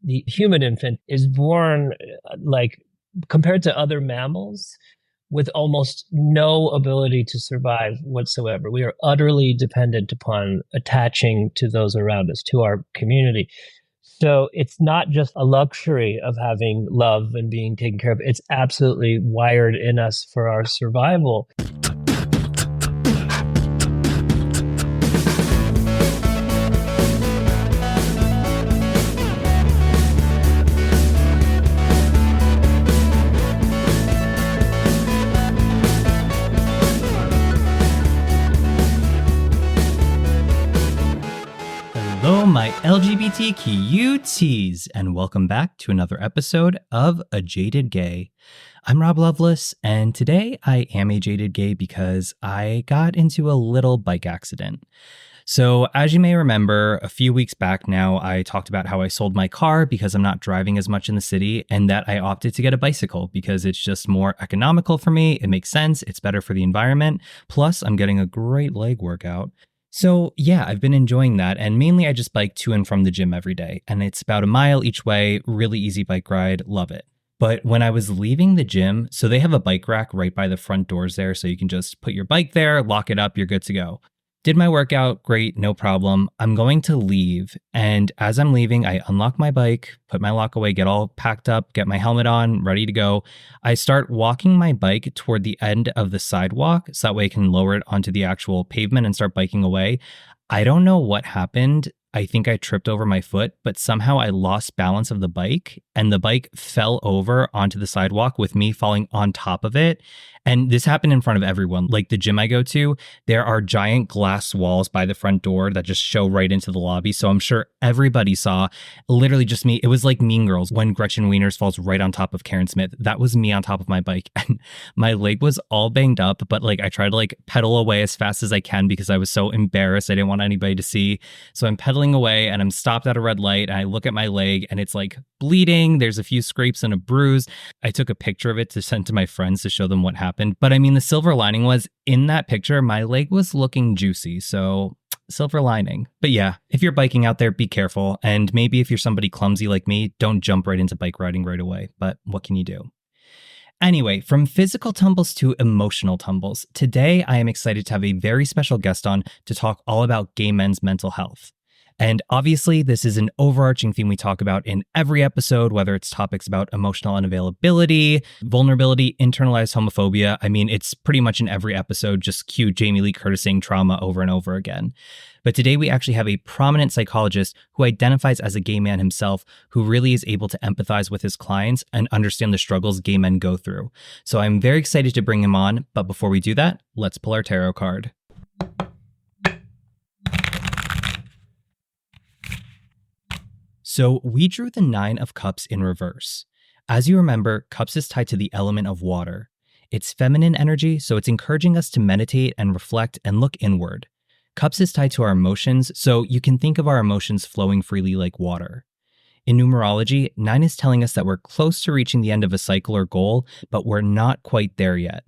the human infant is born like compared to other mammals with almost no ability to survive whatsoever. We are utterly dependent upon attaching to those around us, to our community. So it's not just a luxury of having love and being taken care of. It's absolutely wired in us for our survival. Hello, my LGBTQs, and welcome back to another episode of A Jaded Gay. I'm Rob Lovelace, and today I am a jaded gay because I got into a little bike accident. So, as you may remember, a few weeks back now, I talked about how I sold my car because I'm not driving as much in the city, and that I opted to get a bicycle because it's just more economical for me. It makes sense. It's better for the environment. Plus, I'm getting a great leg workout. So yeah, I've been enjoying that, and mainly I just bike to and from the gym every day, and it's about a mile each way, really easy bike ride, love it. But when I was leaving the gym, so they have a bike rack right by the front doors there, so you can just put your bike there, lock it up, you're good to go. Did my workout, great, no problem. I'm going to leave, and as I'm leaving, I unlock my bike, put my lock away, get all packed up, get my helmet on, ready to go. I start walking my bike toward the end of the sidewalk, so that way I can lower it onto the actual pavement and start biking away. I don't know what happened. I think I tripped over my foot, but somehow I lost balance of the bike, and the bike fell over onto the sidewalk with me falling on top of it. And this happened in front of everyone. Like the gym I go to, there are giant glass walls by the front door that just show right into the lobby. So I'm sure everybody saw literally just me. It was like Mean Girls when Gretchen Wieners falls right on top of Karen Smith. That was me on top of my bike. And my leg was all banged up, but like I tried to like pedal away as fast as I can because I was so embarrassed. I didn't want anybody to see. So I'm pedaling away and I'm stopped at a red light and I look at my leg and it's like bleeding. There's a few scrapes and a bruise. I took a picture of it to send to my friends to show them what happened. But I mean, the silver lining was in that picture, my leg was looking juicy. So silver lining. But yeah, if you're biking out there, be careful. And maybe if you're somebody clumsy like me, don't jump right into bike riding right away. But what can you do? Anyway, from physical tumbles to emotional tumbles, today I am excited to have a very special guest on to talk all about gay men's mental health. And obviously, this is an overarching theme we talk about in every episode, whether it's topics about emotional unavailability, vulnerability, internalized homophobia. I mean, it's pretty much in every episode, just cue Jamie Lee Curtis saying trauma over and over again. But today we actually have a prominent psychologist who identifies as a gay man himself, who really is able to empathize with his clients and understand the struggles gay men go through. So I'm very excited to bring him on. But before we do that, let's pull our tarot card. So we drew the 9 of Cups in reverse. As you remember, Cups is tied to the element of water. It's feminine energy, so it's encouraging us to meditate and reflect and look inward. Cups is tied to our emotions, so you can think of our emotions flowing freely like water. In numerology, 9 is telling us that we're close to reaching the end of a cycle or goal, but we're not quite there yet.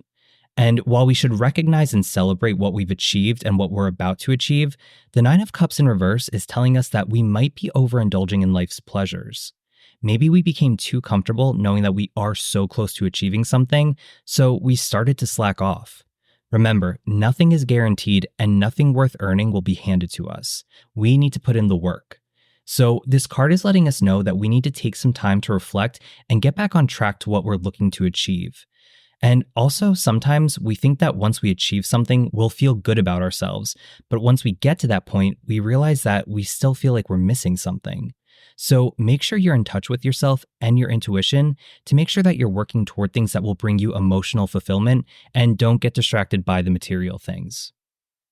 And while we should recognize and celebrate what we've achieved and what we're about to achieve, the 9 of Cups in reverse is telling us that we might be overindulging in life's pleasures. Maybe we became too comfortable knowing that we are so close to achieving something, so we started to slack off. Remember, nothing is guaranteed and nothing worth earning will be handed to us. We need to put in the work. So this card is letting us know that we need to take some time to reflect and get back on track to what we're looking to achieve. And also, sometimes we think that once we achieve something, we'll feel good about ourselves. But once we get to that point, we realize that we still feel like we're missing something. So make sure you're in touch with yourself and your intuition to make sure that you're working toward things that will bring you emotional fulfillment and don't get distracted by the material things.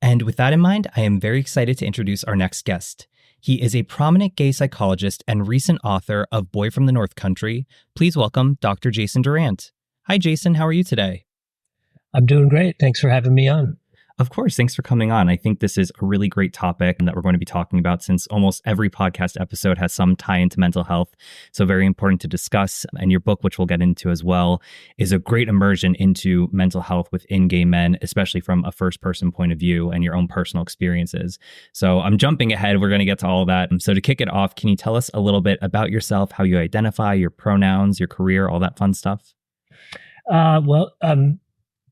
And with that in mind, I am very excited to introduce our next guest. He is a prominent gay psychologist and recent author of Boy from the North Country. Please welcome Dr. Jason Durant. Hi, Jason. How are you today? I'm doing great. Thanks for having me on. Of course. Thanks for coming on. I think this is a really great topic that we're going to be talking about since almost every podcast episode has some tie into mental health. So, very important to discuss. And your book, which we'll get into as well, is a great immersion into mental health within gay men, especially from a first person point of view and your own personal experiences. So, I'm jumping ahead. We're going to get to all of that. So, to kick it off, can you tell us a little bit about yourself, how you identify, your pronouns, your career, all that fun stuff? Well,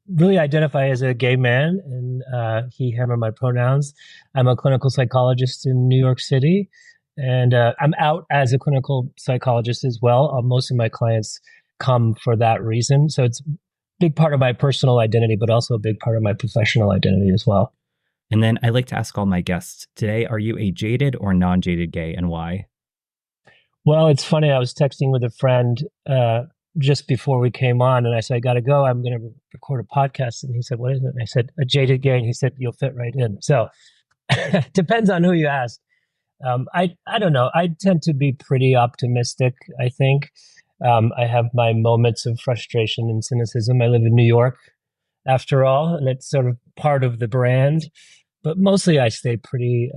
really identify as a gay man, and he, him are my pronouns. I'm a clinical psychologist in New York City, and I'm out as a clinical psychologist as well. Most of my clients come for that reason. So it's a big part of my personal identity, but also a big part of my professional identity as well. And then I like to ask all my guests today, are you a jaded or non-jaded gay, and why? Well, it's funny. I was texting with a friend just before we came on, and I said, I got to go. I'm going to record a podcast. And he said, what is it? And I said, a jaded gay. And he said, you'll fit right in. So depends on who you ask. I don't know. I tend to be pretty optimistic, I think. I have my moments of frustration and cynicism. I live in New York, after all, and it's sort of part of the brand. But mostly I stay pretty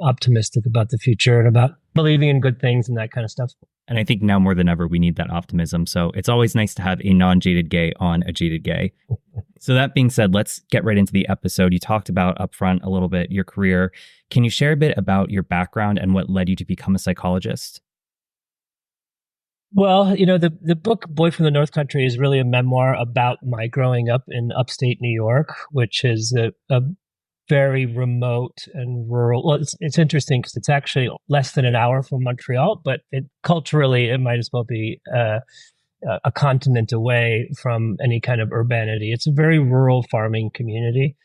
optimistic about the future and about believing in good things and that kind of stuff. And I think now more than ever, we need that optimism. So it's always nice to have a non-jaded gay on a jaded gay. So that being said, let's get right into the episode. You talked about upfront a little bit your career. Can you share a bit about your background and what led you to become a psychologist? Well, the book Boy from the North Country is really a memoir about my growing up in upstate New York, which is a very remote and rural. Well, it's interesting because it's actually less than an hour from Montreal, but culturally, it might as well be a continent away from any kind of urbanity. It's a very rural farming community.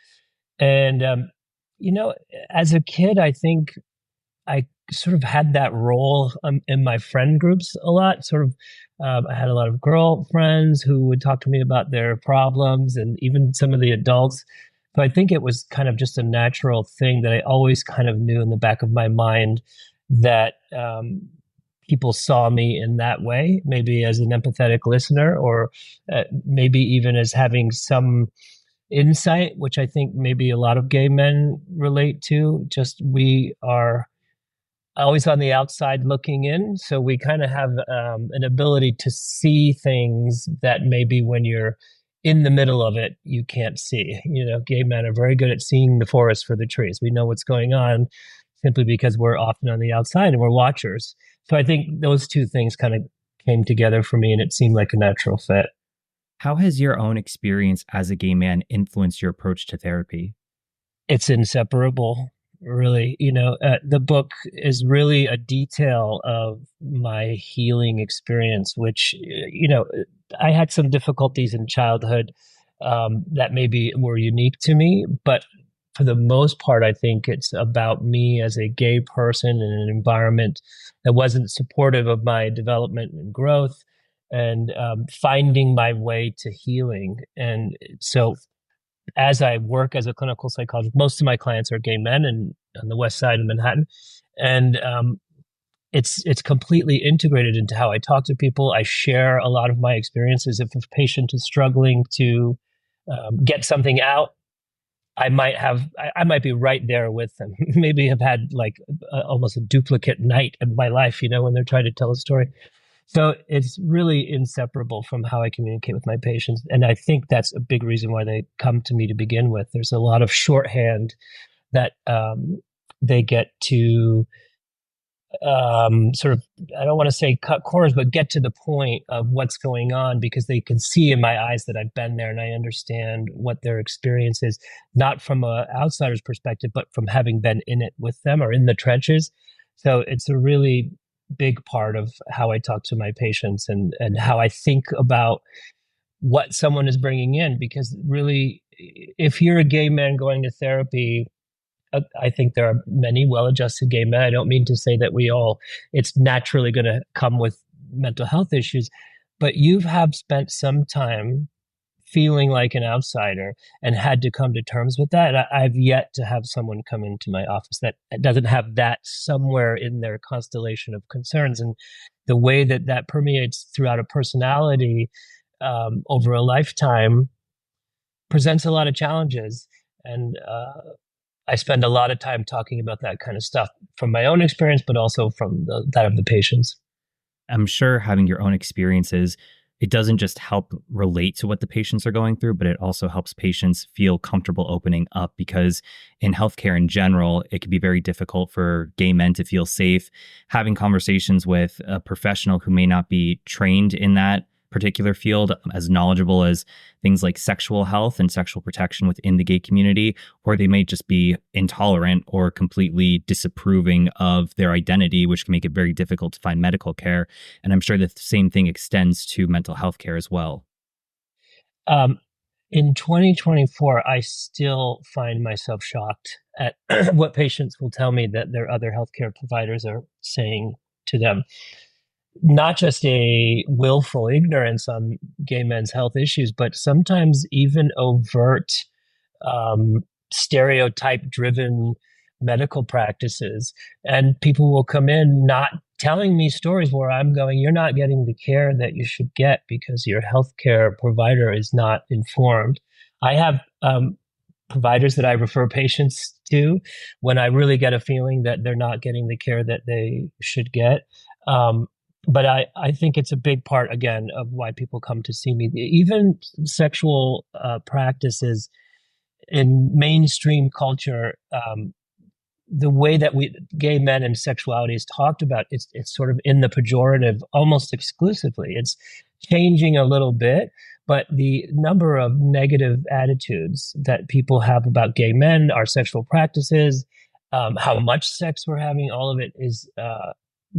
And, as a kid, I think I sort of had that role in my friend groups a lot. I had a lot of girlfriends who would talk to me about their problems, and even some of the adults. So I think it was kind of just a natural thing that I always kind of knew in the back of my mind that people saw me in that way, maybe as an empathetic listener, or maybe even as having some insight, which I think maybe a lot of gay men relate to. Just we are always on the outside looking in. So we kind of have an ability to see things that maybe when you're in the middle of it, you can't see. Gay men are very good at seeing the forest for the trees. We know what's going on simply because we're often on the outside and we're watchers. So I think those two things kind of came together for me, and it seemed like a natural fit. How has your own experience as a gay man influenced your approach to therapy? It's inseparable, really. The book is really a detail of my healing experience, which, I had some difficulties in childhood that maybe were unique to me, but for the most part, I think it's about me as a gay person in an environment that wasn't supportive of my development and growth, and finding my way to healing. And so as I work as a clinical psychologist, most of my clients are gay men and on the west side of Manhattan. And it's completely integrated into how I talk to people. I share a lot of my experiences. If a patient is struggling to get something out, I might be right there with them. Maybe have had like almost a duplicate night in my life, when they're trying to tell a story. So it's really inseparable from how I communicate with my patients. And I think that's a big reason why they come to me to begin with. There's a lot of shorthand that they get to sort of, I don't want to say cut corners, but get to the point of what's going on, because they can see in my eyes that I've been there and I understand what their experience is, not from an outsider's perspective, but from having been in it with them or in the trenches. So it's a really big part of how I talk to my patients and how I think about what someone is bringing in. Because really, if you're a gay man going to therapy, I think there are many well-adjusted gay men. I don't mean to say that it's naturally going to come with mental health issues, but you have spent some time feeling like an outsider and had to come to terms with that. And I've yet to have someone come into my office that doesn't have that somewhere in their constellation of concerns. And the way that permeates throughout a personality over a lifetime presents a lot of challenges. And I spend a lot of time talking about that kind of stuff from my own experience, but also from that of the patients. I'm sure having your own experiences, it doesn't just help relate to what the patients are going through, but it also helps patients feel comfortable opening up because in healthcare in general, it can be very difficult for gay men to feel safe having conversations with a professional who may not be trained in that particular field, as knowledgeable as things like sexual health and sexual protection within the gay community, or they may just be intolerant or completely disapproving of their identity, which can make it very difficult to find medical care. And I'm sure the same thing extends to mental health care as well. Um, in 2024, I still find myself shocked at what patients will tell me that their other healthcare providers are saying to them. Not just a willful ignorance on gay men's health issues, but sometimes even overt stereotype driven medical practices. And people will come in not telling me stories where I'm going, you're not getting the care that you should get because your healthcare provider is not informed. I have providers that I refer patients to when I really get a feeling that they're not getting the care that they should get. But I think it's a big part, again, of why people come to see me. Even sexual practices in mainstream culture, the way that gay men and sexuality is talked about, it's sort of in the pejorative almost exclusively. It's changing a little bit, but the number of negative attitudes that people have about gay men, our sexual practices, how much sex we're having, all of it is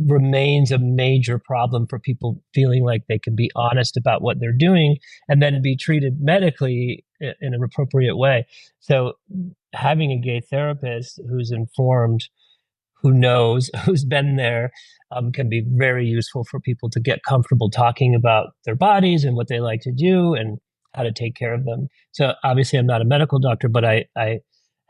remains a major problem for people feeling like they can be honest about what they're doing and then be treated medically in an appropriate way. So having a gay therapist who's informed, who knows, who's been there, can be very useful for people to get comfortable talking about their bodies and what they like to do and how to take care of them. So obviously I'm not a medical doctor, but I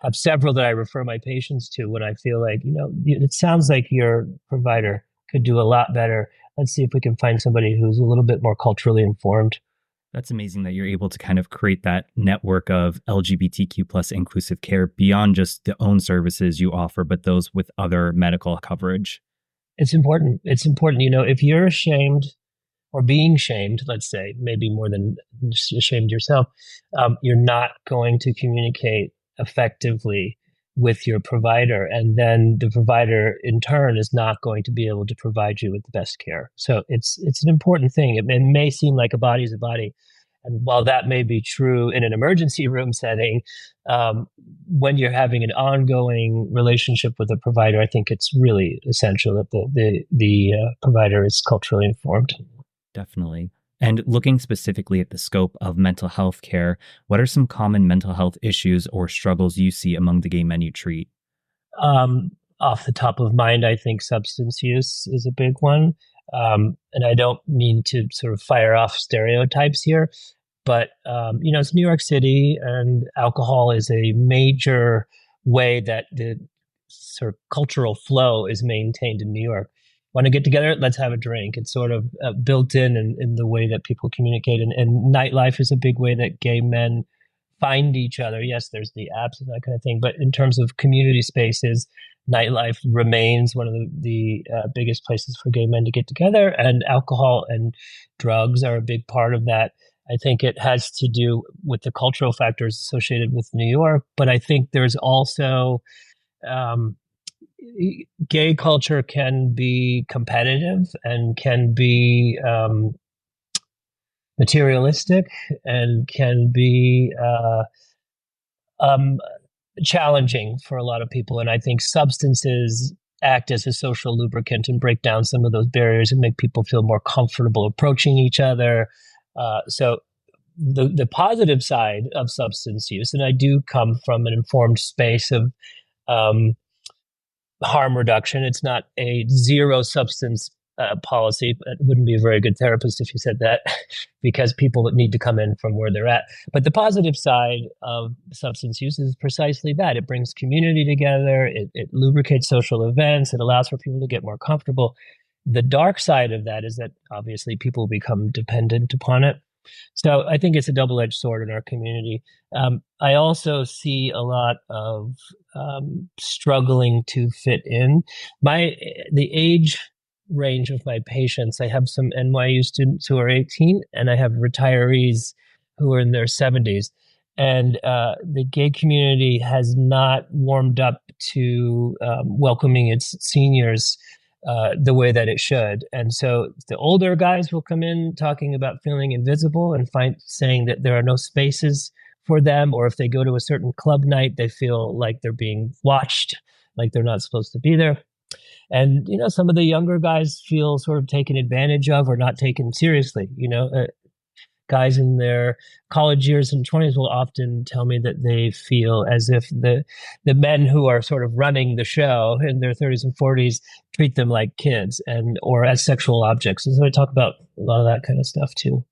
have several that I refer my patients to when I feel like, it sounds like your provider could do a lot better. Let's see if we can find somebody who's a little bit more culturally informed. That's amazing that you're able to kind of create that network of LGBTQ plus inclusive care beyond just the own services you offer, but those with other medical coverage. It's important. It's important. If you're ashamed or being shamed, let's say, maybe more than ashamed yourself, you're not going to communicate effectively with your provider. And then the provider in turn is not going to be able to provide you with the best care. So it's an important thing. It may seem like a body is a body. And while that may be true in an emergency room setting, when you're having an ongoing relationship with a provider, I think it's really essential that the provider is culturally informed. Definitely. And looking specifically at the scope of mental health care, what are some common mental health issues or struggles you see among the gay men you treat? Off the top of mind, I think substance use is a big one. And I don't mean to sort of fire off stereotypes here, but, it's New York City and alcohol is a major way that the sort of cultural flow is maintained in New York. Want to get together? Let's have a drink. It's sort of built in the way that people communicate. And nightlife is a big way that gay men find each other. Yes, there's the apps and that kind of thing. But in terms of community spaces, nightlife remains one of the biggest places for gay men to get together. And alcohol and drugs are a big part of that. I think it has to do with the cultural factors associated with New York. But I think there's also gay culture can be competitive and can be materialistic and can be challenging for a lot of people. And I think substances act as a social lubricant and break down some of those barriers and make people feel more comfortable approaching each other. So the positive side of substance use, and I do come from an informed space of harm reduction. It's not a zero substance policy. It wouldn't be a very good therapist if you said that, because people need to come in from where they're at. But the positive side of substance use is precisely that. It brings community together. It lubricates social events. It allows for people to get more comfortable. The dark side of that is that obviously people become dependent upon it. So I think it's a double-edged sword in our community. I also see a lot of struggling to fit in. My the age range of my patients, I have some NYU students who are 18, and I have retirees who are in their 70s. And the gay community has not warmed up to welcoming its seniors the way that it should. And so the older guys will come in talking about feeling invisible and saying that there are no spaces for them, or if they go to a certain club night, they feel like they're being watched, like they're not supposed to be there. And some of the younger guys feel sort of taken advantage of or not taken seriously. Guys in their college years and 20s will often tell me that they feel as if the men who are sort of running the show in their 30s and 40s treat them like kids and or as sexual objects. And so I talk about a lot of that kind of stuff too.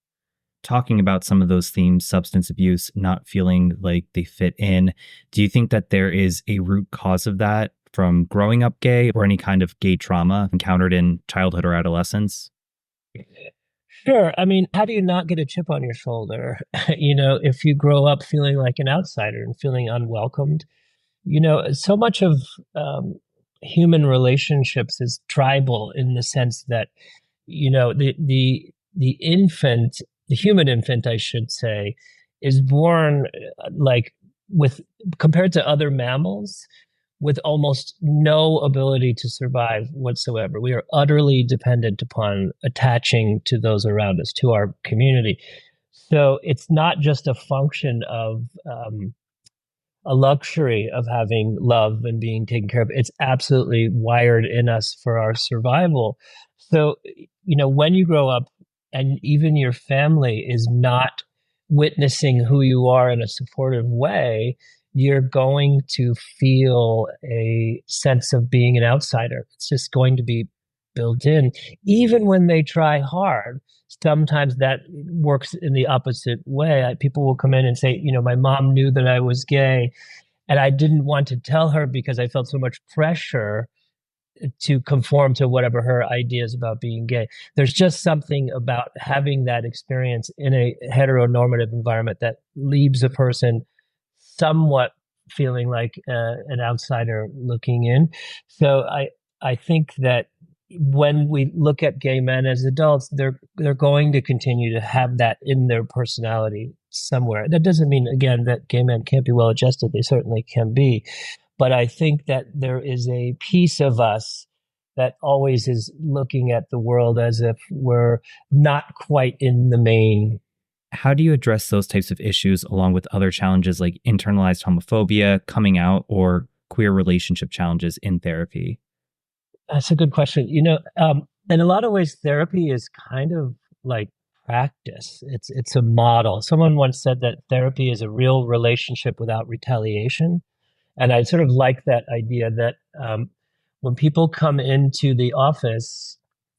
Talking about some of those themes, substance abuse, not feeling like they fit in, do you think that there is a root cause of that from growing up gay or any kind of gay trauma encountered in childhood or adolescence? Sure. I mean, how do you not get a chip on your shoulder? If you grow up feeling like an outsider and feeling unwelcomed, so much of human relationships is tribal in the sense that, the infant, the human infant, I should say, is born like with compared to other mammals with almost no ability to survive whatsoever. We are utterly dependent upon attaching to those around us, to our community. So it's not just a function of a luxury of having love and being taken care of. It's absolutely wired in us for our survival. So, when you grow up and even your family is not witnessing who you are in a supportive way, you're going to feel a sense of being an outsider. It's just going to be built in. Even when they try hard, sometimes that works in the opposite way. People will come in and say, my mom knew that I was gay, and I didn't want to tell her because I felt so much pressure to conform to whatever her ideas about being gay. There's just something about having that experience in a heteronormative environment that leaves a person somewhat feeling like an outsider looking in. So I think that when we look at gay men as adults, they're going to continue to have that in their personality somewhere. That doesn't mean, again, that gay men can't be well adjusted. They certainly can be. But I think that there is a piece of us that always is looking at the world as if we're not quite in the main. How do you address those types of issues along with other challenges like internalized homophobia, coming out, or queer relationship challenges in therapy? That's a good question. In a lot of ways, therapy is kind of like practice. It's a model. Someone once said that therapy is a real relationship without retaliation. And I sort of like that idea that when people come into the office,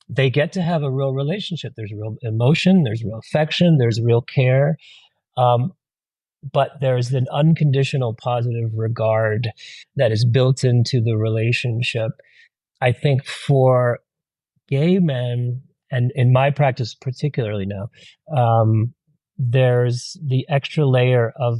they get to have a real relationship. There's real emotion, there's real affection, there's real care. But there's an unconditional positive regard that is built into the relationship. I think for gay men, and in my practice particularly now, there's the extra layer of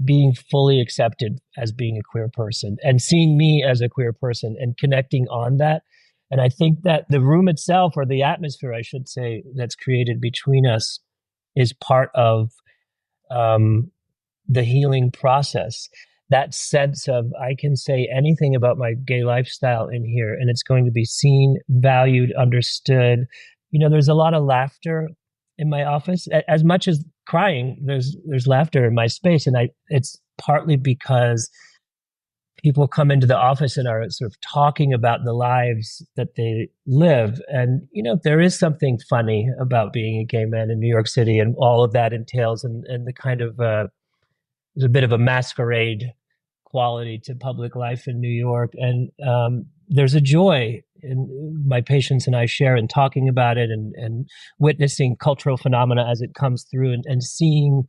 being fully accepted as being a queer person and seeing me as a queer person and connecting on that. And I think that the room itself, or the atmosphere, I should say, that's created between us is part of the healing process. That sense of I can say anything about my gay lifestyle in here and it's going to be seen, valued, understood. There's a lot of laughter in my office. As much as crying, there's laughter in my space. And it's partly because people come into the office and are sort of talking about the lives that they live. And, there is something funny about being a gay man in New York City and all of that entails and the kind of, there's a bit of a masquerade quality to public life in New York. And there's a joy in my patients and I share in talking about it and witnessing cultural phenomena as it comes through and seeing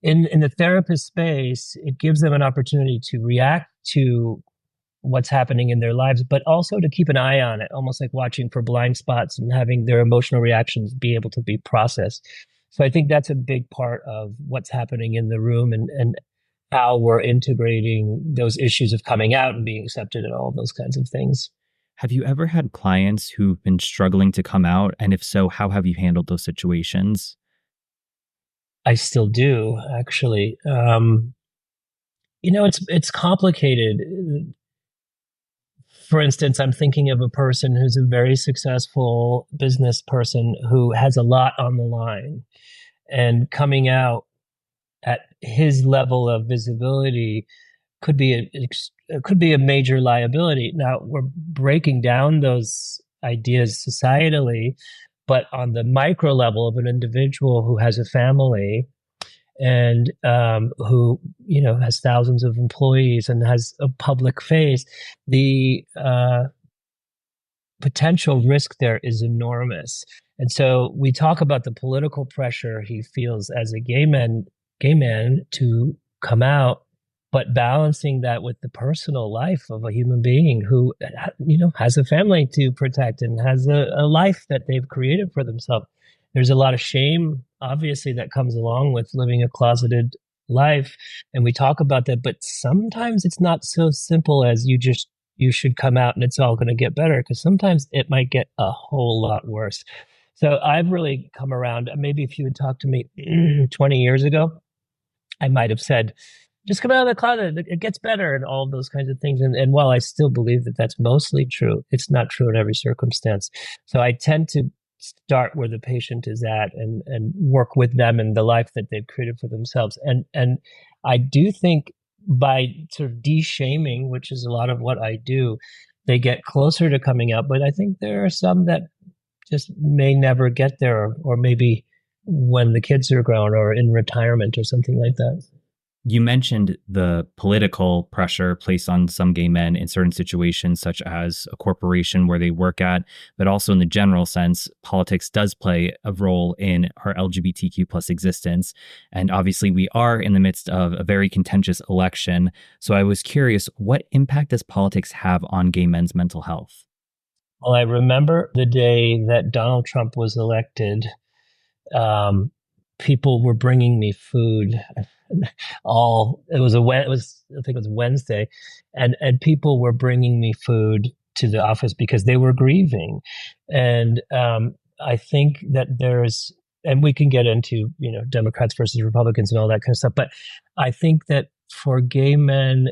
in the therapist space, it gives them an opportunity to react to what's happening in their lives, but also to keep an eye on it, almost like watching for blind spots and having their emotional reactions be able to be processed. So I think that's a big part of what's happening in the room, and how we're integrating those issues of coming out and being accepted and all those kinds of things. Have you ever had clients who've been struggling to come out? And if so, how have you handled those situations? I still do, actually. It's complicated. For instance, I'm thinking of a person who's a very successful business person who has a lot on the line, and coming out at his level of visibility could be a major liability. Now we're breaking down those ideas societally, but on the micro level of an individual who has a family and who has thousands of employees and has a public face, the potential risk there is enormous. And so we talk about the political pressure he feels as a gay man to come out, but balancing that with the personal life of a human being who has a family to protect and has a life that they've created for themselves. There's a lot of shame, obviously, that comes along with living a closeted life, and we talk about that, but sometimes it's not so simple as you should come out and it's all going to get better, because sometimes it might get a whole lot worse. So I've really come around. Maybe if you had talked to me 20 years ago, I might have said, just come out of the closet, it gets better, and all of those kinds of things. And while I still believe that that's mostly true, it's not true in every circumstance. So I tend to start where the patient is at, and work with them in the life that they've created for themselves. And I do think by sort of de-shaming, which is a lot of what I do, they get closer to coming out. But I think there are some that just may never get there, or maybe when the kids are grown or in retirement or something like that. You mentioned the political pressure placed on some gay men in certain situations, such as a corporation where they work at, but also in the general sense, politics does play a role in our LGBTQ plus existence. And obviously, we are in the midst of a very contentious election. So I was curious, what impact does politics have on gay men's mental health? Well, I remember the day that Donald Trump was elected. People were bringing me food. I think it was Wednesday, and people were bringing me food to the office because they were grieving. And I think that and we can get into Democrats versus Republicans and all that kind of stuff, but I think that for gay men,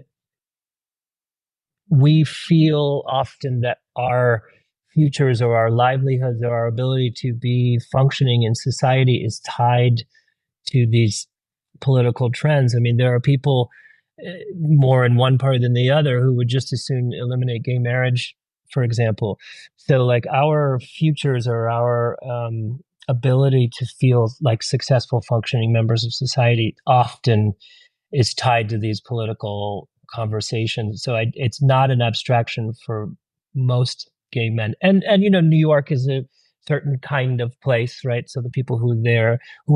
we feel often that our futures or our livelihoods or our ability to be functioning in society is tied to these political trends. I mean, there are people more in one party than the other who would just as soon eliminate gay marriage, for example. So like our futures or our ability to feel like successful functioning members of society often is tied to these political conversations. So it's not an abstraction for most gay men. And New York is a certain kind of place, right? So the people who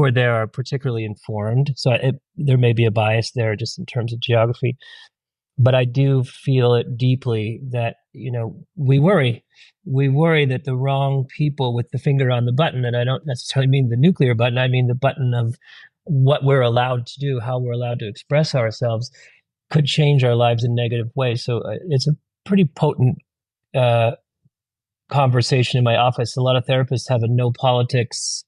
are there are particularly informed. So there may be a bias there just in terms of geography. But I do feel it deeply that, we worry that the wrong people with the finger on the button, and I don't necessarily mean the nuclear button, I mean the button of what we're allowed to do, how we're allowed to express ourselves, could change our lives in negative ways. So it's a pretty potent conversation in my office. A lot of therapists have a no politics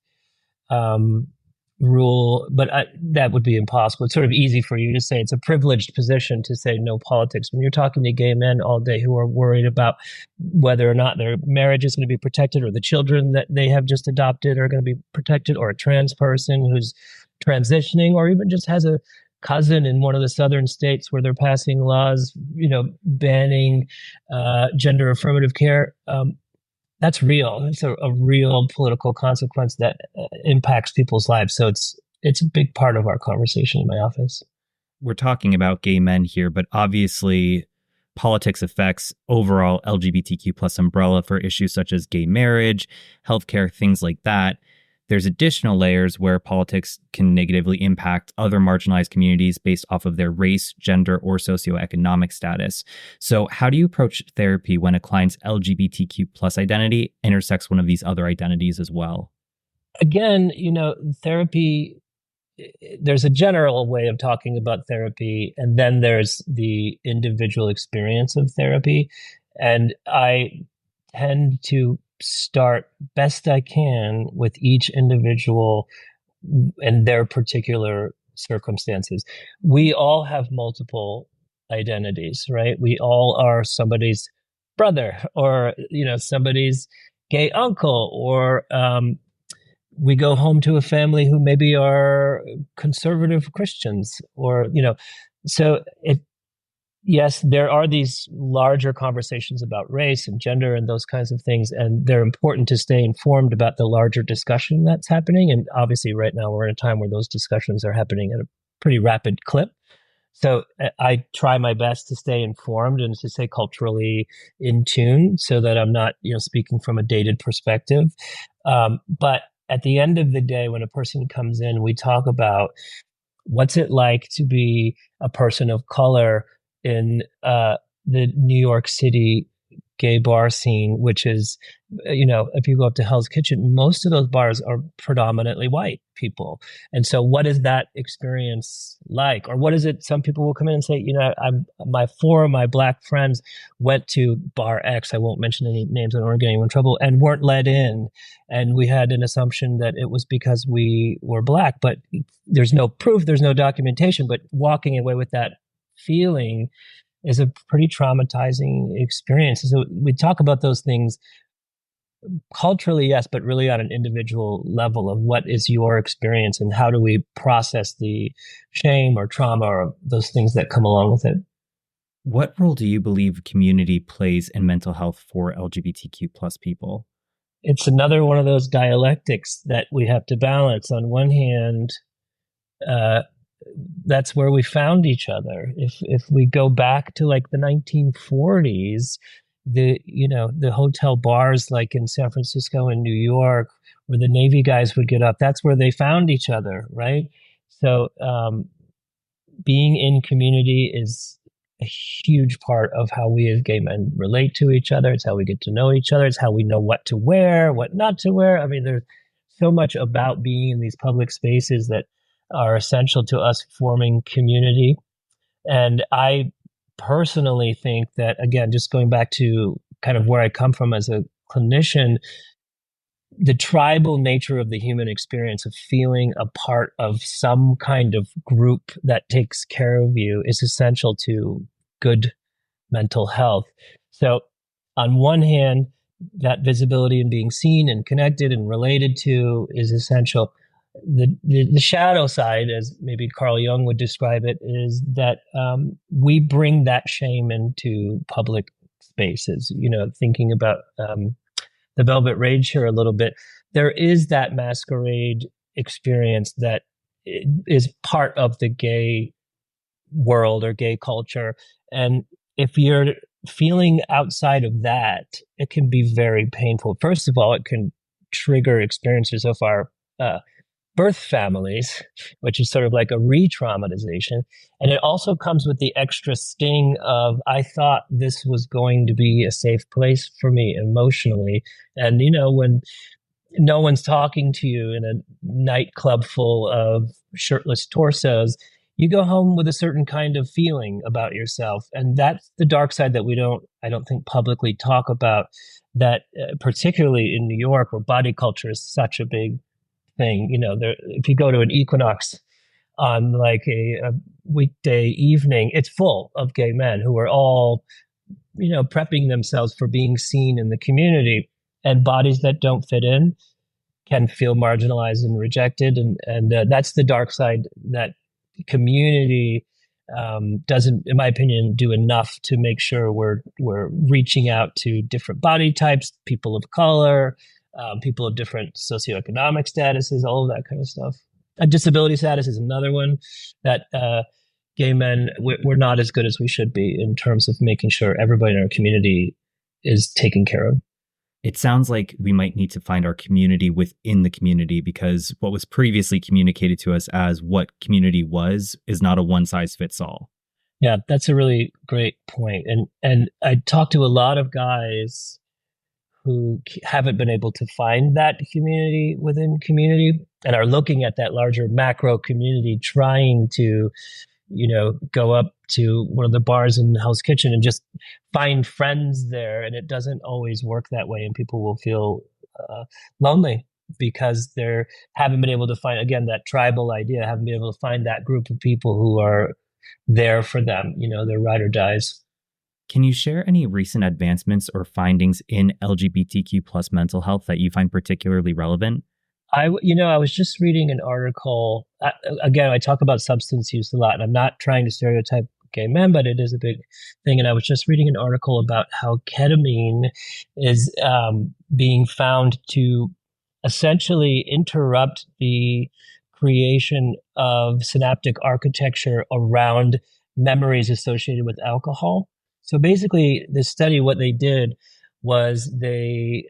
rule, but that would be impossible. It's sort of easy for you to say. It's a privileged position to say no politics when you're talking to gay men all day who are worried about whether or not their marriage is going to be protected, or the children that they have just adopted are going to be protected, or a trans person who's transitioning, or even just has a cousin in one of the southern states where they're passing laws, banning gender affirmative care. That's real. It's a real political consequence that impacts people's lives. So it's a big part of our conversation in my office. We're talking about gay men here, but obviously politics affects overall LGBTQ plus umbrella for issues such as gay marriage, healthcare, things like that. There's additional layers where politics can negatively impact other marginalized communities based off of their race, gender, or socioeconomic status. So how do you approach therapy when a client's LGBTQ plus identity intersects one of these other identities as well? again, therapy, there's a general way of talking about therapy, and then there's the individual experience of therapy. And I tend to start best I can with each individual and their particular circumstances. We all have multiple identities, right? We all are somebody's brother, or somebody's gay uncle, or we go home to a family who maybe are conservative Christians, or so it yes, there are these larger conversations about race and gender and those kinds of things, and they're important to stay informed about the larger discussion that's happening. And obviously, right now we're in a time where those discussions are happening at a pretty rapid clip. So I try my best to stay informed and to stay culturally in tune, so that I'm not, speaking from a dated perspective. But at the end of the day, when a person comes in, we talk about what's it like to be a person of color in the New York City gay bar scene, which is, if you go up to Hell's Kitchen, most of those bars are predominantly white people. And so what is that experience like? Or what is it? Some people will come in and say, four of my Black friends went to bar X. I won't mention any names. I don't want to get anyone in trouble, and weren't let in. And we had an assumption that it was because we were Black, but there's no proof, there's no documentation. But walking away with that feeling is a pretty traumatizing experience. So we talk about those things culturally, yes, but really on an individual level of what is your experience and how do we process the shame or trauma or those things that come along with it. What role do you believe community plays in mental health for LGBTQ plus people? It's another one of those dialectics that we have to balance. On one hand, that's where we found each other. If we go back to like the 1940s, the hotel bars like in San Francisco and New York, where the Navy guys would get up, that's where they found each other, right? So being in community is a huge part of how we as gay men relate to each other. It's how we get to know each other. It's how we know what to wear, what not to wear. I mean, there's so much about being in these public spaces that are essential to us forming community. And I personally think that, again, just going back to kind of where I come from as a clinician, the tribal nature of the human experience of feeling a part of some kind of group that takes care of you is essential to good mental health. So, on one hand, that visibility and being seen and connected and related to is essential. The shadow side, as maybe Carl Jung would describe it, is that we bring that shame into public spaces. Thinking about the Velvet Rage here a little bit, there is that masquerade experience that is part of the gay world or gay culture. And if you're feeling outside of that, it can be very painful. First of all, it can trigger experiences of our birth families, which is sort of like a re-traumatization. And it also comes with the extra sting of, I thought this was going to be a safe place for me emotionally. And, when no one's talking to you in a nightclub full of shirtless torsos, you go home with a certain kind of feeling about yourself. And that's the dark side that I don't think publicly talk about, that particularly in New York, where body culture is such a big thing. If you go to an Equinox on like a weekday evening, it's full of gay men who are all, prepping themselves for being seen in the community, and bodies that don't fit in can feel marginalized and rejected. And that's the dark side, that community doesn't, in my opinion, do enough to make sure we're reaching out to different body types, people of color, people of different socioeconomic statuses, all of that kind of stuff. Disability status is another one that gay men, we're not as good as we should be in terms of making sure everybody in our community is taken care of. It sounds like we might need to find our community within the community, because what was previously communicated to us as what community was is not a one size fits all. Yeah, that's a really great point. And I talked to a lot of guys who haven't been able to find that community within community and are looking at that larger macro community, trying to, go up to one of the bars in Hell's Kitchen and just find friends there. And it doesn't always work that way. And people will feel lonely because they haven't been able to find, again, that tribal idea, haven't been able to find that group of people who are there for them, their ride or dies. Can you share any recent advancements or findings in LGBTQ plus mental health that you find particularly relevant? I was just reading an article. Again, I talk about substance use a lot, and I'm not trying to stereotype gay men, but it is a big thing. And I was just reading an article about how ketamine is being found to essentially interrupt the creation of synaptic architecture around memories associated with alcohol. So basically, this study, what they did was they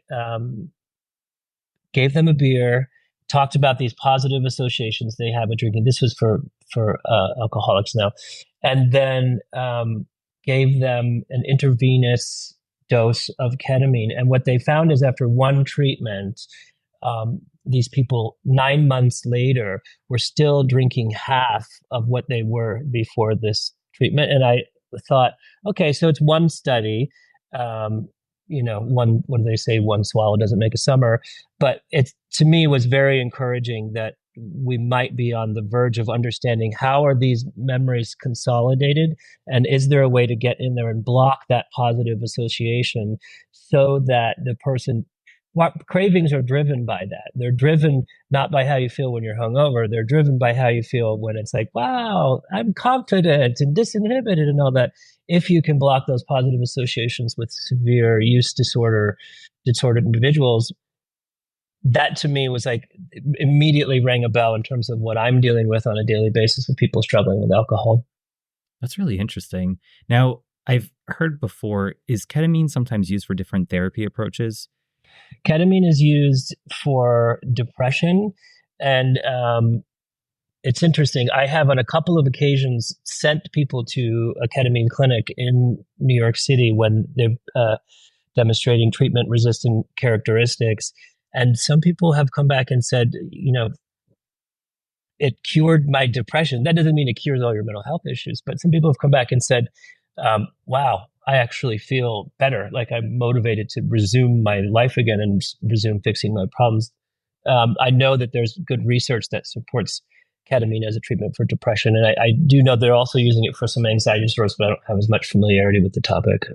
gave them a beer, talked about these positive associations they have with drinking. This was for alcoholics now, and then gave them an intravenous dose of ketamine. And what they found is after one treatment, these people 9 months later were still drinking half of what they were before this treatment. And I thought, okay, so it's one study. One, what do they say? One swallow doesn't make a summer. But it, to me, was very encouraging that we might be on the verge of understanding how are these memories consolidated, and is there a way to get in there and block that positive association so that the person, what cravings are driven by that. They're driven not by how you feel when you're hungover. They're driven by how you feel when it's like, wow, I'm confident and disinhibited and all that. If you can block those positive associations with severe use disordered individuals, that to me was like immediately rang a bell in terms of what I'm dealing with on a daily basis with people struggling with alcohol. That's really interesting. Now, I've heard before, is ketamine sometimes used for different therapy approaches? Ketamine is used for depression, and it's interesting. I have on a couple of occasions sent people to a ketamine clinic in New York City when they're demonstrating treatment-resistant characteristics. And some people have come back and said, it cured my depression. That doesn't mean it cures all your mental health issues, but some people have come back and said, wow, I actually feel better. Like I'm motivated to resume my life again and resume fixing my problems. I know that there's good research that supports ketamine as a treatment for depression. And I do know they're also using it for some anxiety disorders, but I don't have as much familiarity with the topic.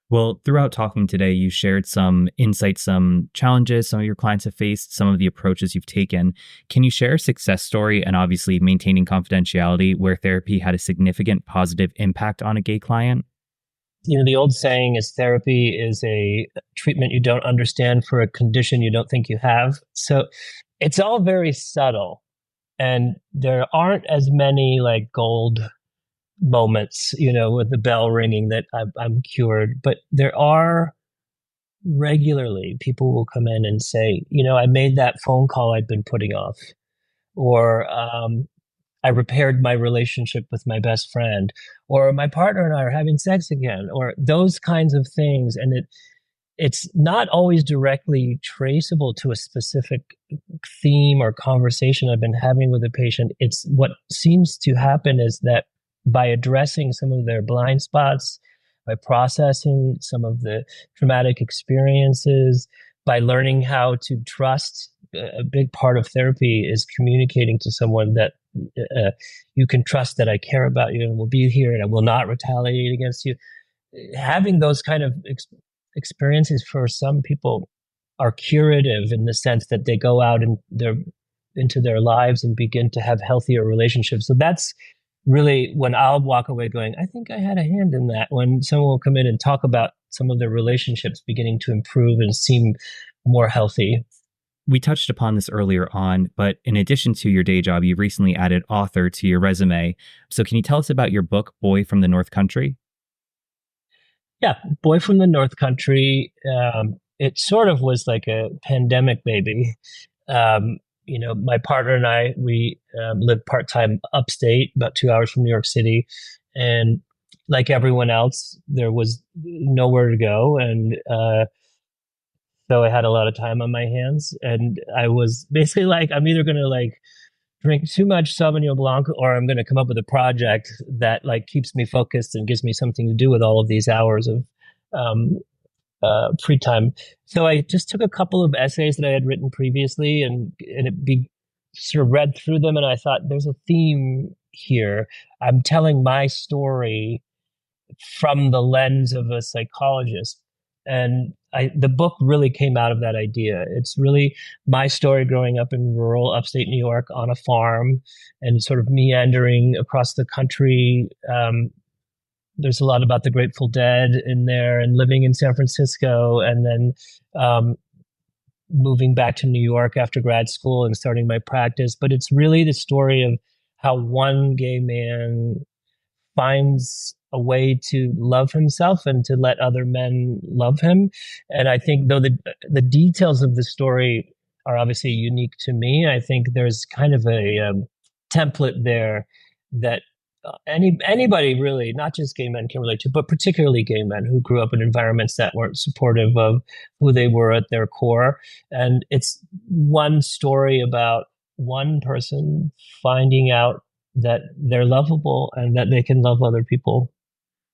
Well, throughout talking today, you shared some insights, some challenges some of your clients have faced, some of the approaches you've taken. Can you share a success story and obviously maintaining confidentiality where therapy had a significant positive impact on a gay client? The old saying is therapy is a treatment you don't understand for a condition you don't think you have. So it's all very subtle. And there aren't as many like gold moments, with the bell ringing that I'm cured. But there are regularly people will come in and say, I made that phone call I'd been putting off, or I repaired my relationship with my best friend, or my partner and I are having sex again, or those kinds of things. And it's not always directly traceable to a specific theme or conversation I've been having with a patient. It's what seems to happen is that by addressing some of their blind spots, by processing some of the traumatic experiences, by learning how to trust. A big part of therapy is communicating to someone that you can trust that I care about you and will be here and I will not retaliate against you. Having those kind of experiences for some people are curative in the sense that they go out and into their lives and begin to have healthier relationships. So that's really when I'll walk away going, I think I had a hand in that, when someone will come in and talk about some of their relationships beginning to improve and seem more healthy. We touched upon this earlier on, but in addition to your day job, you recently added author to your resume. So can you tell us about your book, Boy from the North Country? Yeah, Boy from the North Country. It sort of was like a pandemic baby. My partner and I, we lived part-time upstate, about 2 hours from New York City. And like everyone else, there was nowhere to go. And So I had a lot of time on my hands, and I was basically like, I'm either going to like drink too much Sauvignon Blanc, or I'm going to come up with a project that like keeps me focused and gives me something to do with all of these hours of um, free time. So I just took a couple of essays that I had written previously, and sort of read through them, and I thought there's a theme here. I'm telling my story from the lens of a psychologist. And the book really came out of that idea. It's really my story growing up in rural upstate New York on a farm and sort of meandering across the country. There's a lot about the Grateful Dead in there and living in San Francisco and then moving back to New York after grad school and starting my practice. But it's really the story of how one gay man finds a way to love himself and to let other men love him. And I think though the details of the story are obviously unique to me, I think there's kind of a template there that anybody really, not just gay men, can relate to, but particularly gay men who grew up in environments that weren't supportive of who they were at their core. And it's one story about one person finding out that they're lovable and that they can love other people.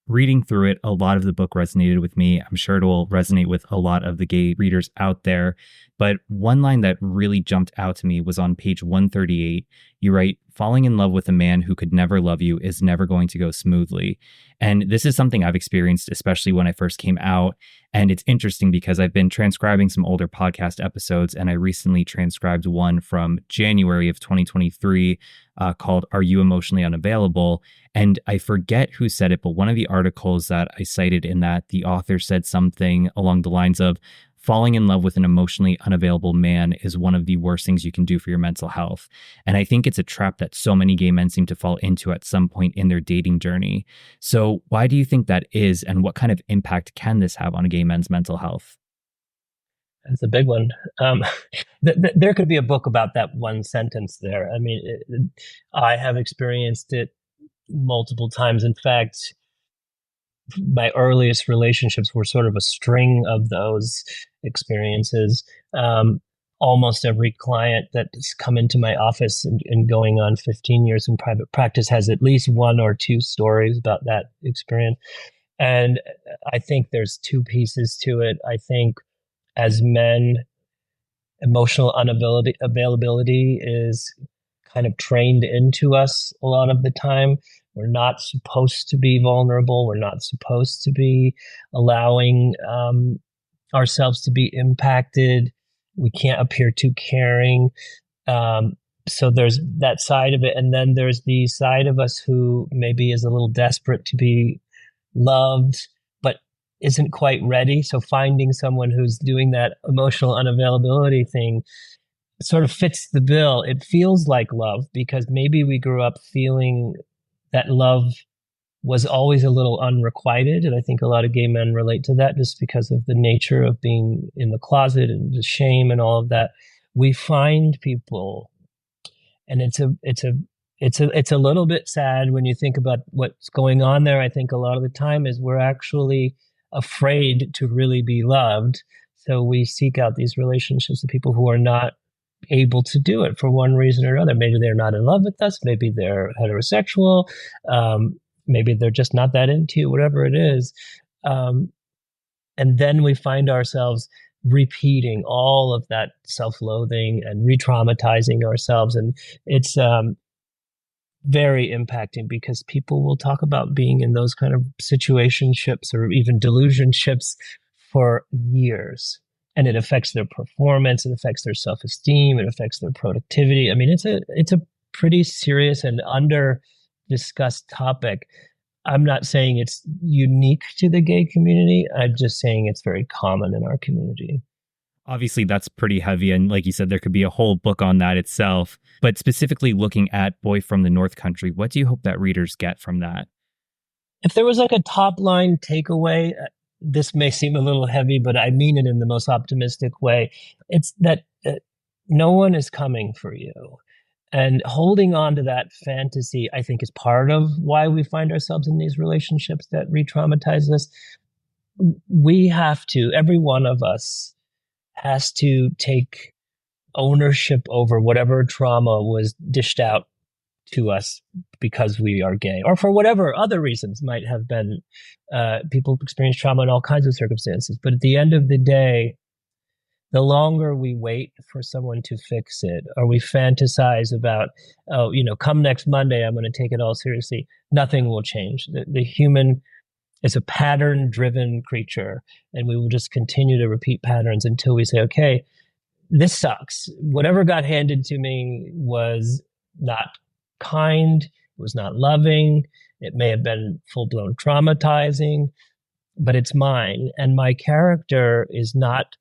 Reading through it, a lot of the book resonated with me. I'm sure it will resonate with a lot of the gay readers out there. But one line that really jumped out to me was on page 138. You write, "Falling in love with a man who could never love you is never going to go smoothly." And this is something I've experienced, especially when I first came out. And it's interesting because I've been transcribing some older podcast episodes, and I recently transcribed one from January of 2023 called "Are You Emotionally Unavailable?" And I forget who said it, but one of the articles that I cited in that, the author said something along the lines of, falling in love with an emotionally unavailable man is one of the worst things you can do for your mental health. And I think it's a trap that so many gay men seem to fall into at some point in their dating journey. So why do you think that is, and what kind of impact can this have on a gay man's mental health? That's a big one. Um, there could be a book about that one sentence there. I mean, I have experienced it multiple times. In fact, my earliest relationships were sort of a string of those experiences. Almost every client that's come into my office and going on 15 years in private practice has at least one or two stories about that experience. And I think there's two pieces to it. I think as men, emotional unavailability is kind of trained into us a lot of the time. We're not supposed to be vulnerable. We're not supposed to be allowing ourselves to be impacted. We can't appear too caring. So there's that side of it. And then there's the side of us who maybe is a little desperate to be loved, but isn't quite ready. So finding someone who's doing that emotional unavailability thing sort of fits the bill. It feels like love because maybe we grew up feeling that love was always a little unrequited. And I think a lot of gay men relate to that just because of the nature of being in the closet and the shame and all of that. We find people, and it's a little bit sad when you think about what's going on there. I think a lot of the time is we're actually afraid to really be loved. So we seek out these relationships with people who are not able to do it for one reason or another. Maybe they're not in love with us. Maybe they're heterosexual. Maybe they're just not that into you, whatever it is. And then we find ourselves repeating all of that self-loathing and re-traumatizing ourselves. And it's very impacting because people will talk about being in those kind of situationships or even delusionships for years. And it affects their performance, it affects their self-esteem, it affects their productivity. I mean, it's a pretty serious and under discussed topic. I'm not saying it's unique to the gay community. I'm just saying it's very common in our community. Obviously, that's pretty heavy. And like you said, there could be a whole book on that itself. But specifically looking at Boy from the North Country, what do you hope that readers get from that? If there was like a top line takeaway, this may seem a little heavy, but I mean it in the most optimistic way. It's that no one is coming for you. And holding on to that fantasy, I think, is part of why we find ourselves in these relationships that re traumatize us. We have to, every one of us, has to take ownership over whatever trauma was dished out to us because we are gay, or for whatever other reasons might have been. People experience trauma in all kinds of circumstances. But at the end of the day, the longer we wait for someone to fix it, or we fantasize about, oh, come next Monday, I'm going to take it all seriously, nothing will change. The human is a pattern driven creature, and we will just continue to repeat patterns until we say, okay, this sucks. Whatever got handed to me was not kind, it was not loving, it may have been full blown traumatizing, but it's mine. And my character is not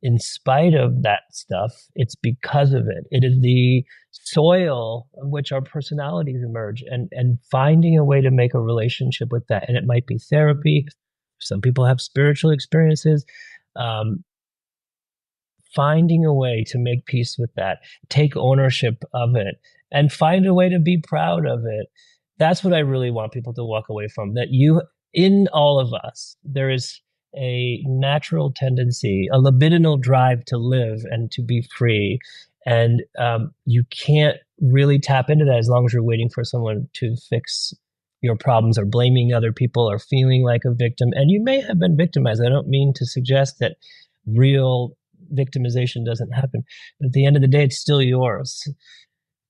in spite of that stuff, it's because of it. It is the soil on which our personalities emerge, and finding a way to make a relationship with that. And it might be therapy. Some people have spiritual experiences. Finding a way to make peace with that, take ownership of it, and find a way to be proud of it. That's what I really want people to walk away from. That in all of us, there is a natural tendency, a libidinal drive to live and to be free. And you can't really tap into that as long as you're waiting for someone to fix your problems, or blaming other people, or feeling like a victim. And you may have been victimized. I don't mean to suggest that real victimization doesn't happen. But at the end of the day, it's still yours.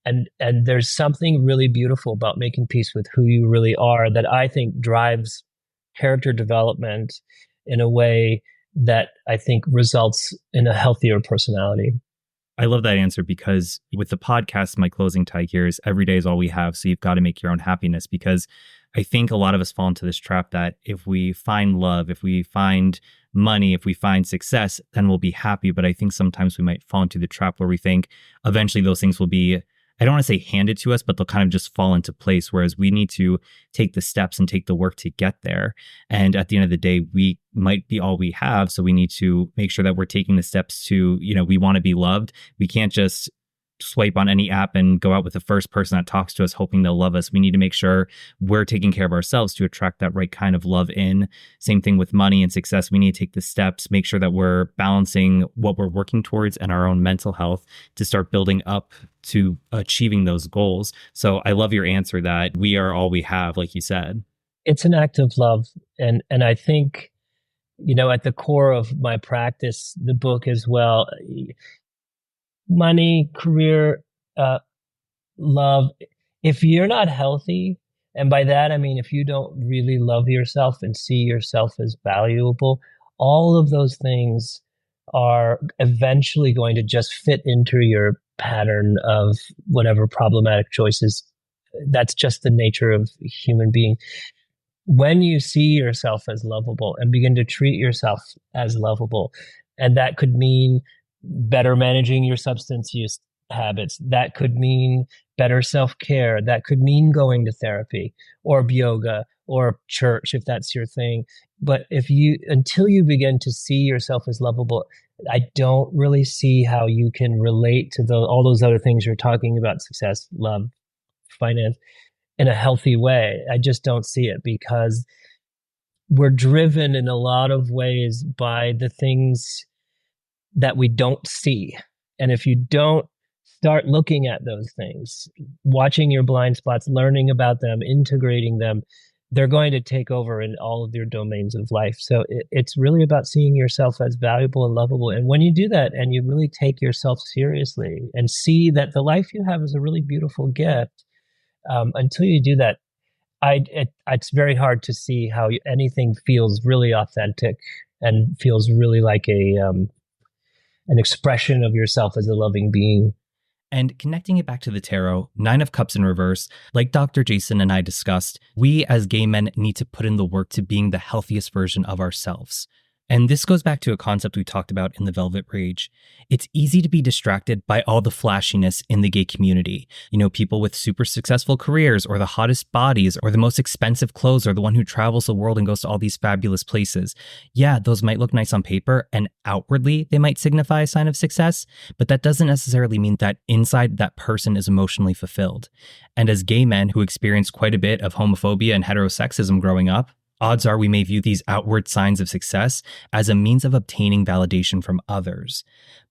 And there's something really beautiful about making peace with who you really are that I think drives character development in a way that I think results in a healthier personality. I love that answer, because with the podcast, my closing tag here is every day is all we have. So you've got to make your own happiness, because I think a lot of us fall into this trap that if we find love, if we find money, if we find success, then we'll be happy. But I think sometimes we might fall into the trap where we think eventually those things will be, I don't want to say handed to us, but they'll kind of just fall into place. Whereas we need to take the steps and take the work to get there. And at the end of the day, we might be all we have. So we need to make sure that we're taking the steps to, we want to be loved. We can't just swipe on any app and go out with the first person that talks to us hoping they'll love us. We need to make sure we're taking care of ourselves to attract that right kind of love in. Same thing with money and success. We need to take the steps, make sure that we're balancing what we're working towards and our own mental health to start building up to achieving those goals. So I love your answer that we are all we have, like you said. It's an act of love. And I think, at the core of my practice, the book as well, money, career, love. If you're not healthy, and by that I mean if you don't really love yourself and see yourself as valuable, all of those things are eventually going to just fit into your pattern of whatever problematic choices. That's just the nature of human being. When you see yourself as lovable and begin to treat yourself as lovable, and that could mean better managing your substance use habits. That could mean better self-care. That could mean going to therapy or yoga or church if that's your thing. But until you begin to see yourself as lovable, I don't really see how you can relate to all those other things you're talking about: success, love, finance, in a healthy way. I just don't see it, because we're driven in a lot of ways by the things that we don't see. And if you don't start looking at those things, watching your blind spots, learning about them, integrating them, they're going to take over in all of your domains of life. So it's really about seeing yourself as valuable and lovable. And when you do that, and you really take yourself seriously and see that the life you have is a really beautiful gift, until you do that, it's very hard to see how anything feels really authentic and feels really like an expression of yourself as a loving being. And connecting it back to the tarot, 9 of Cups in reverse, like Dr. Jason and I discussed, we as gay men need to put in the work to being the healthiest version of ourselves. And this goes back to a concept we talked about in the Velvet Rage. It's easy to be distracted by all the flashiness in the gay community. People with super successful careers, or the hottest bodies, or the most expensive clothes, or the one who travels the world and goes to all these fabulous places. Yeah, those might look nice on paper, and outwardly they might signify a sign of success, but that doesn't necessarily mean that inside that person is emotionally fulfilled. And as gay men who experienced quite a bit of homophobia and heterosexism growing up, Odds are we may view these outward signs of success as a means of obtaining validation from others.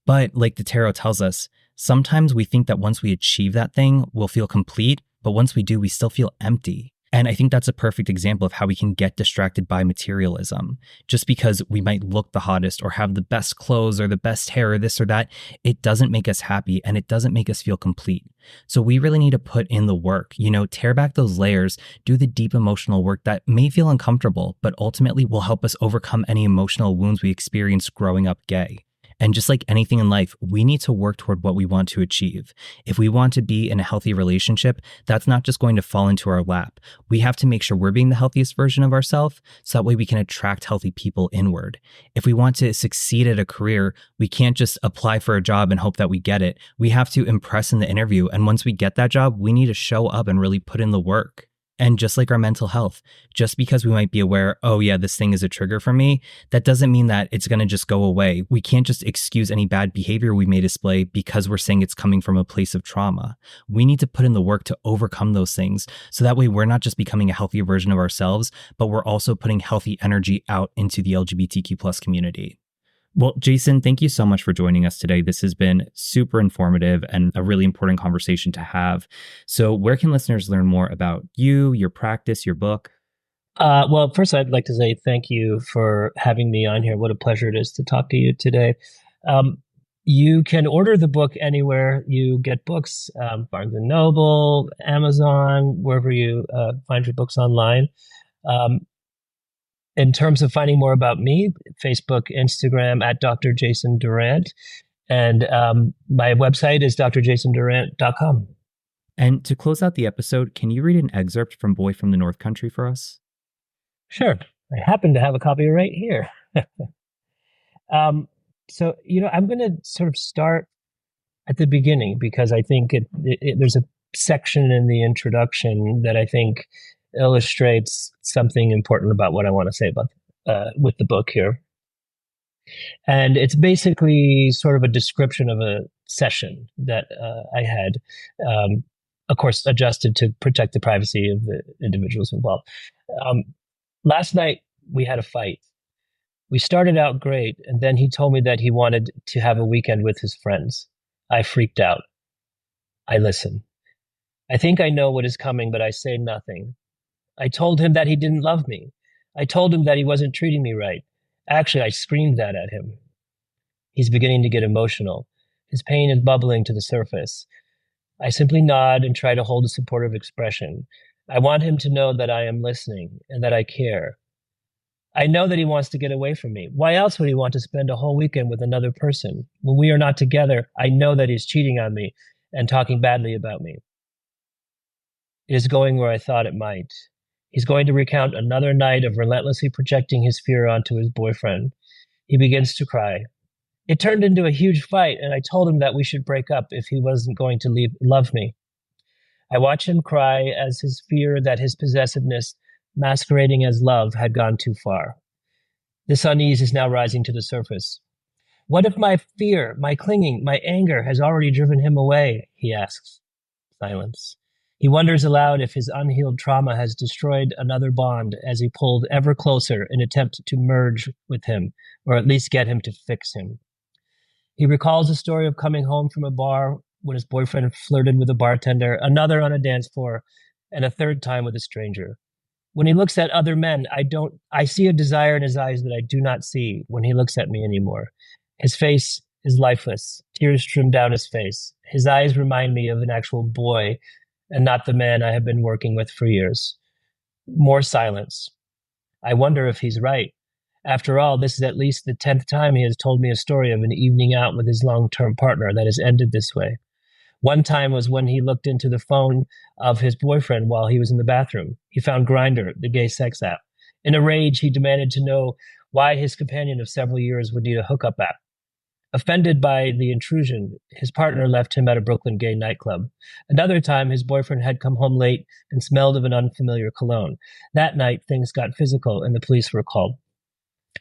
But like the tarot tells us, sometimes we think that once we achieve that thing, we'll feel complete, but once we do, we still feel empty. And I think that's a perfect example of how we can get distracted by materialism. Just because we might look the hottest or have the best clothes or the best hair or this or that, it doesn't make us happy and it doesn't make us feel complete. So we really need to put in the work, tear back those layers, do the deep emotional work that may feel uncomfortable, but ultimately will help us overcome any emotional wounds we experienced growing up gay. And just like anything in life, we need to work toward what we want to achieve. If we want to be in a healthy relationship, that's not just going to fall into our lap. We have to make sure we're being the healthiest version of ourselves, so that way we can attract healthy people inward. If we want to succeed at a career, we can't just apply for a job and hope that we get it. We have to impress in the interview. And once we get that job, we need to show up and really put in the work. And just like our mental health, just because we might be aware, oh yeah, this thing is a trigger for me, that doesn't mean that it's going to just go away. We can't just excuse any bad behavior we may display because we're saying it's coming from a place of trauma. We need to put in the work to overcome those things. So that way we're not just becoming a healthier version of ourselves, but we're also putting healthy energy out into the LGBTQ plus community. Well, Jason, thank you so much for joining us today. This has been super informative and a really important conversation to have. So where can listeners learn more about you, your practice, your book? Well, first, I'd like to say thank you for having me on here. What a pleasure it is to talk to you today. You can order the book anywhere you get books, Barnes & Noble, Amazon, wherever you find your books online. In terms of finding more about me, Facebook, Instagram, at Dr. Jason Durant. And my website is drjasondurant.com. And to close out the episode, can you read an excerpt from Boy from the North Country for us? Sure. I happen to have a copy right here. So, I'm going to sort of start at the beginning because I think there's a section in the introduction that I think illustrates something important about what I want to say about with the book here. And it's basically sort of a description of a session that I had, of course, adjusted to protect the privacy of the individuals involved. Last night, we had a fight. We started out great, and then he told me that he wanted to have a weekend with his friends. I freaked out. I listen. I think I know what is coming, but I say nothing. I told him that he didn't love me. I told him that he wasn't treating me right. Actually, I screamed that at him. He's beginning to get emotional. His pain is bubbling to the surface. I simply nod and try to hold a supportive expression. I want him to know that I am listening and that I care. I know that he wants to get away from me. Why else would he want to spend a whole weekend with another person? When we are not together, I know that he's cheating on me and talking badly about me. It is going where I thought it might. He's going to recount another night of relentlessly projecting his fear onto his boyfriend. He begins to cry. It turned into a huge fight, and I told him that we should break up if he wasn't going to love me. I watch him cry as his fear that his possessiveness, masquerading as love, had gone too far. This unease is now rising to the surface. What if my fear, my clinging, my anger has already driven him away? He asks. Silence. He wonders aloud if his unhealed trauma has destroyed another bond as he pulled ever closer in attempt to merge with him, or at least get him to fix him. He recalls a story of coming home from a bar when his boyfriend flirted with a bartender, another on a dance floor, and a third time with a stranger. When he looks at other men, I see a desire in his eyes that I do not see when he looks at me anymore. His face is lifeless. Tears stream down his face. His eyes remind me of an actual boy and not the man I have been working with for years. More silence. I wonder if he's right. After all, this is at least the 10th time he has told me a story of an evening out with his long-term partner that has ended this way. One time was when he looked into the phone of his boyfriend while he was in the bathroom. He found Grindr, the gay sex app. In a rage, he demanded to know why his companion of several years would need a hookup app. Offended by the intrusion, his partner left him at a Brooklyn gay nightclub. Another time, his boyfriend had come home late and smelled of an unfamiliar cologne. That night, things got physical and the police were called.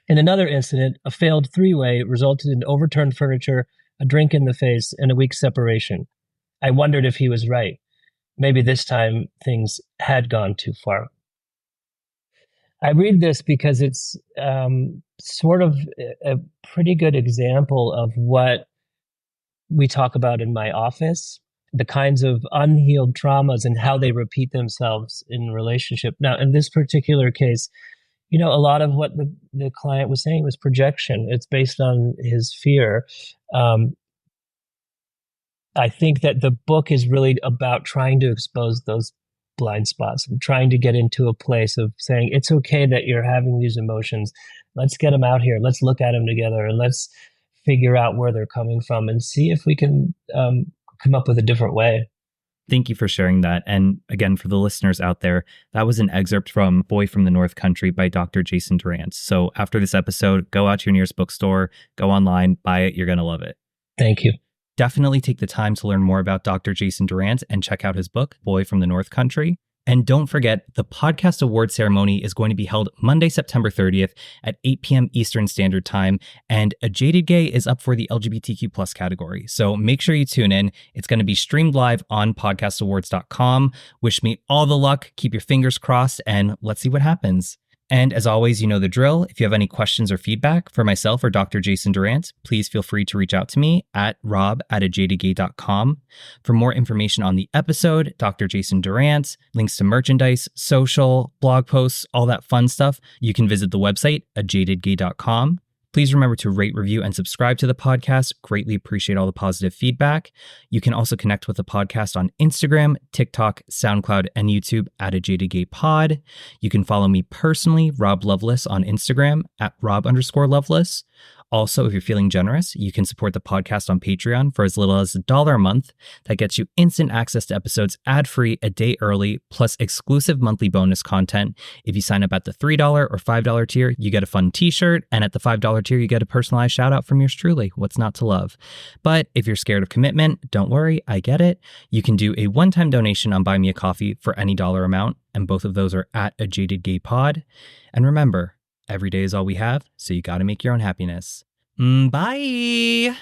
In another incident, a failed three-way resulted in overturned furniture, a drink in the face, and a week's separation. I wondered if he was right. Maybe this time things had gone too far. I read this because it's sort of a pretty good example of what we talk about in my office, the kinds of unhealed traumas and how they repeat themselves in relationship. Now, in this particular case, a lot of what the client was saying was projection. It's based on his fear. Um, I think that the book is really about trying to expose those blind spots and trying to get into a place of saying, it's okay that you're having these emotions. Let's get them out here. Let's look at them together and let's figure out where they're coming from and see if we can come up with a different way. Thank you for sharing that. And again, for the listeners out there, that was an excerpt from Boy from the North Country by Dr. Jason Durant. So after this episode, go out to your nearest bookstore, go online, buy it. You're going to love it. Thank you. Definitely take the time to learn more about Dr. Jason Durant and check out his book, Boy from the North Country. And don't forget, the podcast award ceremony is going to be held Monday, September 30th at 8 p.m. Eastern Standard Time. And A Jaded Gay is up for the LGBTQ plus category. So make sure you tune in. It's going to be streamed live on podcastawards.com. Wish me all the luck. Keep your fingers crossed and let's see what happens. And as always, you know the drill. If you have any questions or feedback for myself or Dr. Jason Durant, please feel free to reach out to me at rob@ajadedgay.com. For more information on the episode, Dr. Jason Durant, links to merchandise, social, blog posts, all that fun stuff, you can visit the website, ajadedgay.com. Please remember to rate, review, and subscribe to the podcast. Greatly appreciate all the positive feedback. You can also connect with the podcast on Instagram, TikTok, SoundCloud, and YouTube at A Jaded Gay Pod. You can follow me personally, Rob Loveless, on Instagram at Rob_Loveless. Also, if you're feeling generous, you can support the podcast on Patreon for as little as $1 a month. That gets you instant access to episodes ad-free a day early, plus exclusive monthly bonus content. If you sign up at the $3 or $5 tier, you get a fun t-shirt, and at the $5 tier, you get a personalized shout-out from yours truly. What's not to love? But if you're scared of commitment, don't worry, I get it. You can do a one-time donation on Buy Me a Coffee for any dollar amount, and both of those are at A Jaded Gay Pod. And remember, every day is all we have, so you gotta make your own happiness. Bye!